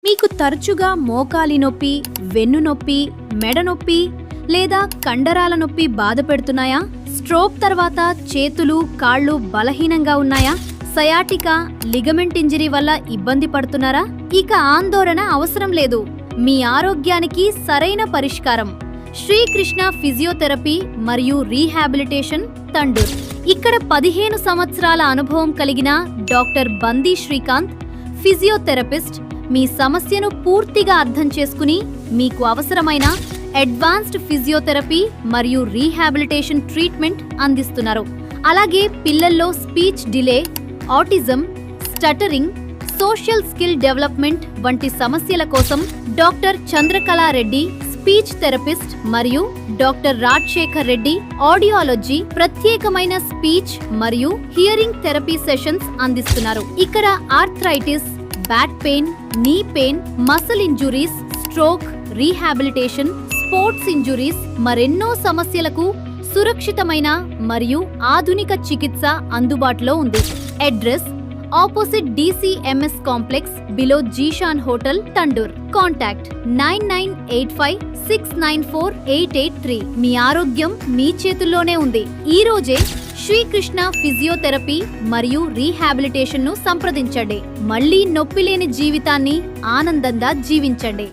మీకు తరచుగా మోకాలి నొప్పి, వెన్ను నొప్పి, మెడ నొప్పి లేదా కండరాల నొప్పి బాధ పెడుతున్నాయా? స్ట్రోక్ తర్వాత చేతులు, కాళ్ళు బలహీనంగా ఉన్నాయా? సయాటికా, లిగమెంట్ ఇంజరీ వల్ల ఇబ్బంది పడుతున్నారా? ఇక ఆందోళన అవసరం లేదు. మీ ఆరోగ్యానికి సరైన పరిష్కారం శ్రీకృష్ణ ఫిజియోథెరపీ మరియు రీహాబిలిటేషన్, తండూర్. ఇక్కడ 15 సంవత్సరాల అనుభవం కలిగిన డాక్టర్ బందీ శ్రీకాంత్, ఫిజియోథెరపిస్ట్, మీ సమస్యను పూర్తిగా అర్థం చేసుకుని మీకు అవసరమైన అడ్వాన్స్డ్ ఫిజియోథెరపీ మరియు రీహాబిలిటేషన్ ట్రీట్మెంట్ అందిస్తున్నారు. అలాగే పిల్లల్లో speech delay, autism, stuttering, social skill development వంటి సమస్యల కోసం డాక్టర్ చంద్రకళారెడ్డి, స్పీచ్ థెరపిస్ట్, మరియు డాక్టర్ రాజశేఖర్ రెడ్డి, ఆడియాలజీ, ప్రత్యేకమైన స్పీచ్ మరియు హియరింగ్ థెరపీ సెషన్స్ అందిస్తున్నారు. ఇక్కడ arthritis, back pain, knee pain, muscle injuries, stroke, rehabilitation, sports injuries మరెన్నో సమస్యలకు సురక్షితమైన మరియు ఆధునిక చికిత్స అందుబాటులో ఉంది. Address opposite DCMS complex, below Zeeshan hotel, తండూర్. Contact 9985694883. మీ ఆరోగ్యం మీ చేతుల్లోనే ఉంది. ఈ రోజే శ్రీకృష్ణ ఫిజియోథెరపీ మరియు రీహాబిలిటేషన్ ను సంప్రదించండి. మళ్ళీ నొప్పి లేని జీవితాన్ని ఆనందంగా జీవించండి.